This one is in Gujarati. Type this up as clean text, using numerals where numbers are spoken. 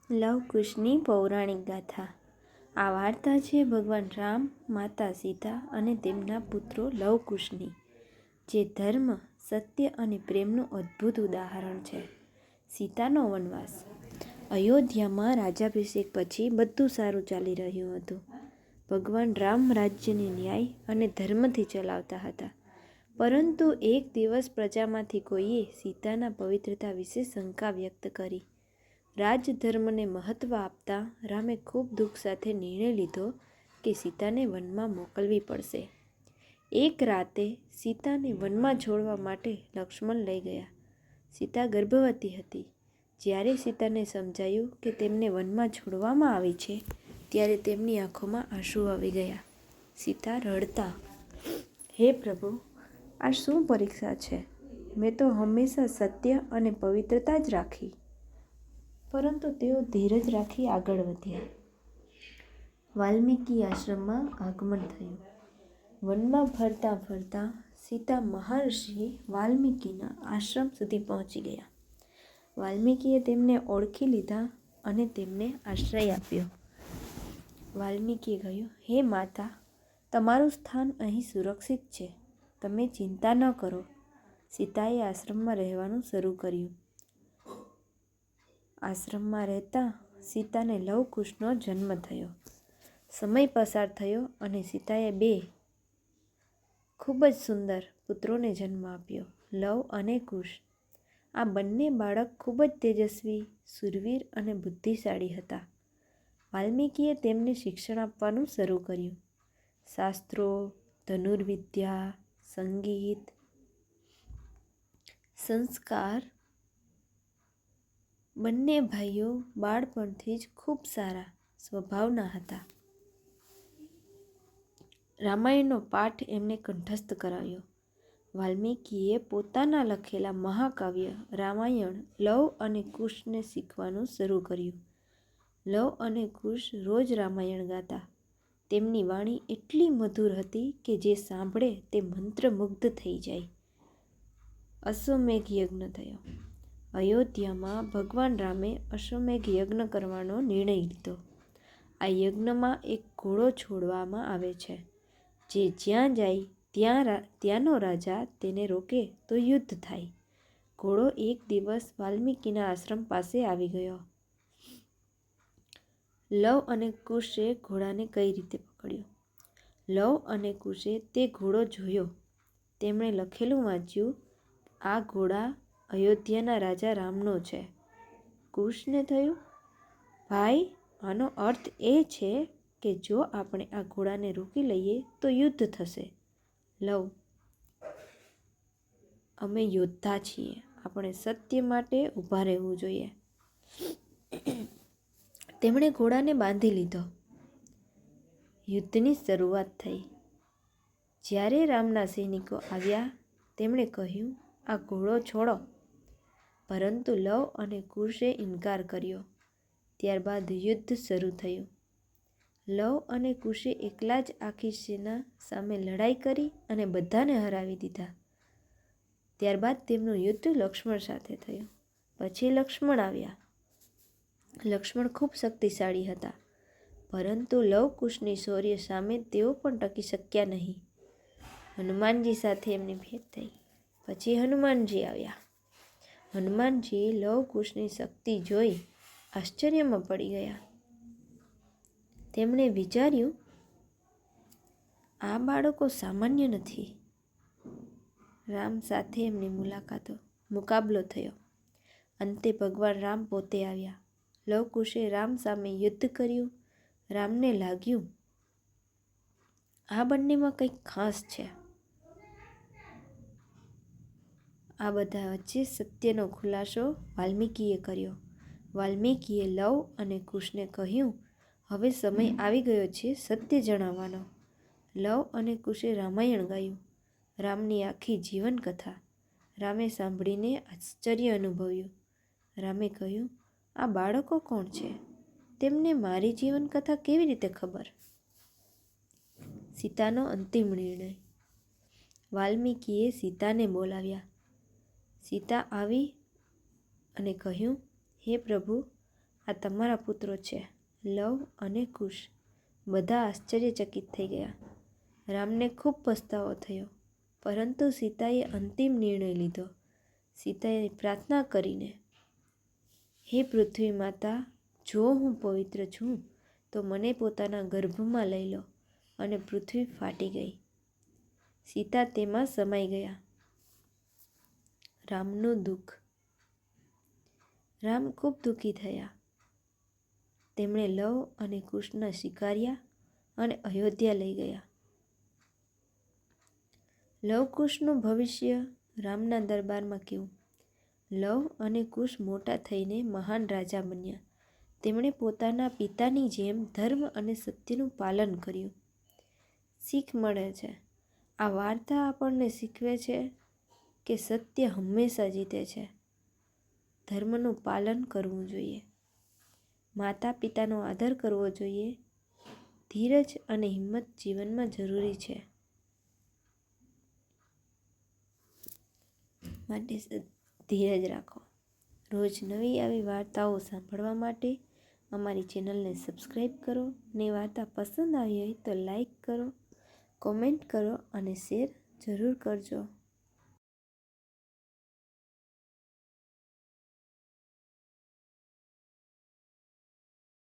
લવકુશની પૌરાણિક ગાથા. આ વાર્તા છે ભગવાન રામ, માતા સીતા અને તેમના પુત્રો લવકુશની, જે ધર્મ, સત્ય અને પ્રેમનું અદ્ભુત ઉદાહરણ છે. સીતાનો વનવાસ. અયોધ્યામાં રાજ્યાભિષેક પછી બધું સારું ચાલી રહ્યું હતું. ભગવાન રામ રાજ્યને ન્યાય અને ધર્મથી ચલાવતા હતા. પરંતુ એક દિવસ પ્રજામાંથી કોઈએ સીતાના પવિત્રતા વિશે શંકા વ્યક્ત કરી. રાજધર્મને મહત્ત્વ આપતા રામે ખૂબ દુઃખ સાથે નિર્ણય લીધો કે સીતાને વનમાં મોકલવી પડશે. એક રાતે સીતાને વનમાં છોડવા માટે લક્ષ્મણ લઈ ગયા. સીતા ગર્ભવતી હતી. જ્યારે સીતાને સમજાયું કે તેમને વનમાં છોડવામાં આવી છે, ત્યારે તેમની આંખોમાં આંસુ આવી ગયા. સીતા રડતા, હે પ્રભુ, આ શું પરીક્ષા છે? મેં તો હંમેશા સત્ય અને પવિત્રતા જ રાખી. પરંતુ તેઓ ધીરજ રાખી આગળ વધ્યા. વાલ્મીકી આશ્રમમાં આગમન થયું. વનમાં ફરતા ફરતા સીતા મહર્ષિ વાલ્મીકીના આશ્રમ સુધી પહોંચી ગયા. વાલ્મીકીએ તેમને ઓળખી લીધા અને તેમને આશ્રય આપ્યો. વાલ્મીકીએ કહ્યું, હે માતા, તમારું સ્થાન અહીં સુરક્ષિત છે. તમે ચિંતા ન કરો. સીતાએ આશ્રમમાં રહેવાનું શરૂ કર્યું. આશ્રમમાં રહેતા સીતાને લવકુશનો જન્મ થયો. સમય પસાર થયો અને સીતાએ 2 ખૂબ જ સુંદર પુત્રોને જન્મ આપ્યો, લવ અને કુશ. આ બંને બાળક ખૂબ જ તેજસ્વી, શૂરવીર અને બુદ્ધિશાળી હતા. વાલ્મીકીએ તેમને શિક્ષણ આપવાનું શરૂ કર્યું. શાસ્ત્રો, ધનુર્વિદ્યા, સંગીત, સંસ્કાર. બંને ભાઈઓ બાળપણથી જ ખૂબ સારા સ્વભાવના હતા. રામાયણનો પાઠ એમને કંઠસ્થ કરાવ્યો. વાલ્મીકીએ પોતાના લખેલા મહાકાવ્ય રામાયણ લવ અને કુશને શીખવાનું શરૂ કર્યું. લવ અને કુશ રોજ રામાયણ ગાતા. તેમની વાણી એટલી મધુર હતી કે જે સાંભળે તે મંત્રમુગ્ધ થઈ જાય. અશ્વમેઘ યજ્ઞ થયો. અયોધ્યામાં ભગવાન રામે અશ્વમેઘ યજ્ઞ કરવાનો નિર્ણય લીધો. આ યજ્ઞમાં એક ઘોડો છોડવામાં આવે છે, જે જ્યાં જાય ત્યાંનો રાજા તેને રોકે તો યુદ્ધ થાય. ઘોડો એક દિવસ વાલ્મીકીના આશ્રમ પાસે આવી ગયો. લવ અને કુશે ઘોડાને કઈ રીતે પકડ્યો? લવ અને કુશે તે ઘોડો જોયો. તેમણે લખેલું વાંચ્યું, આ ઘોડા અયોધ્યાના રાજા રામનો છે. કુશને થયું, ભાઈ, આનો અર્થ એ છે કે જો આપણે આ ઘોડાને રોકી લઈએ તો યુદ્ધ થશે. લવ, અમે યોદ્ધા છીએ. આપણે સત્ય માટે ઊભા રહેવું જોઈએ. તેમણે ઘોડાને બાંધી લીધો. યુદ્ધની શરૂઆત થઈ. જ્યારે રામના સૈનિકો આવ્યા, તેમણે કહ્યું, આ ઘોડો છોડો. પરંતુ લવ અને કુશે ઇનકાર કર્યો. ત્યારબાદ યુદ્ધ શરૂ થયું. લવ અને કુશે એકલા જ આખી સેના સામે લડાઈ કરી અને બધાને હરાવી દીધા. ત્યારબાદ તેમનું યુદ્ધ લક્ષ્મણ સાથે થયું. પછી લક્ષ્મણ આવ્યા. લક્ષ્મણ ખૂબ શક્તિશાળી હતા, પરંતુ લવ કુશની શૌર્ય સામે તેઓ પણ ટકી શક્યા નહીં. હનુમાનજી સાથે એમની ભેટ થઈ. પછી હનુમાનજી આવ્યા. હનુમાનજી લવ કુશની શક્તિ જોઈ આશ્ચર્યમાં પડી ગયા. તેમણે વિચાર્યું, આ બાળકો સામાન્ય નથી. રામ સાથે એમની મુકાબલો થયો. અંતે ભગવાન રામ પોતે આવ્યા. લવકુશે રામ સામે યુદ્ધ કર્યું. રામને લાગ્યું, આ બંનેમાં કંઈક ખાસ છે. આ બધા વચ્ચે સત્યનો ખુલાસો વાલ્મીકીએ કર્યો. વાલ્મીકીએ લવ અને કુશને કહ્યું, હવે સમય આવી ગયો છે સત્ય જણાવવાનો. લવ અને કુશે રામાયણ ગાયું, રામની આખી જીવનકથા. રામે સાંભળીને આશ્ચર્ય અનુભવ્યું. રામે કહ્યું, આ બાળકો કોણ છે? તેમને મારી જીવનકથા કેવી રીતે ખબર? સીતાનો અંતિમ નિર્ણય. વાલ્મીકીએ સીતાને બોલાવ્યા. સીતા આવી અને કહ્યું, હે પ્રભુ, આ તમારા પુત્રો છે, લવ અને કુશ. બધા આશ્ચર્યચકિત થઈ ગયા. રામને ખૂબ પસ્તાવો થયો, પરંતુ સીતાએ અંતિમ નિર્ણય લીધો. સીતાએ પ્રાર્થના કરીને, હે પૃથ્વી માતા, જો હું પવિત્ર છું તો મને પોતાના ગર્ભમાં લઈ લો. અને પૃથ્વી ફાટી ગઈ. સીતા તેમાં સમાઈ ગયા. રામનું દુઃખ. રામ ખૂબ દુઃખી થયા. તેમણે લવ અને કુશને સ્વીકાર્યા અને અયોધ્યા લઈ ગયા. લવકુશનું ભવિષ્ય રામના દરબારમાં કેવું? લવ અને કુશ મોટા થઈને મહાન રાજા બન્યા. તેમણે પોતાના પિતાની જેમ ધર્મ અને સત્યનું પાલન કર્યું. શીખ મળે છે. આ વાર્તા આપણને શીખવે છે કે સત્ય હંમેશા જીતે છે. ધર્મનું પાલન કરવું જોઈએ. માતા પિતાનો આદર કરવો જોઈએ. ધીરજ અને હિંમત જીવનમાં જરૂરી છે. માટે ધીરજ રાખો. રોજ નવી આવી વાર્તાઓ સાંભળવા માટે અમારી ચેનલને સબસ્ક્રાઈબ કરો. ને વાર્તા પસંદ આવી હોય તો લાઈક કરો, કોમેન્ટ કરો અને શેર જરૂર કરજો.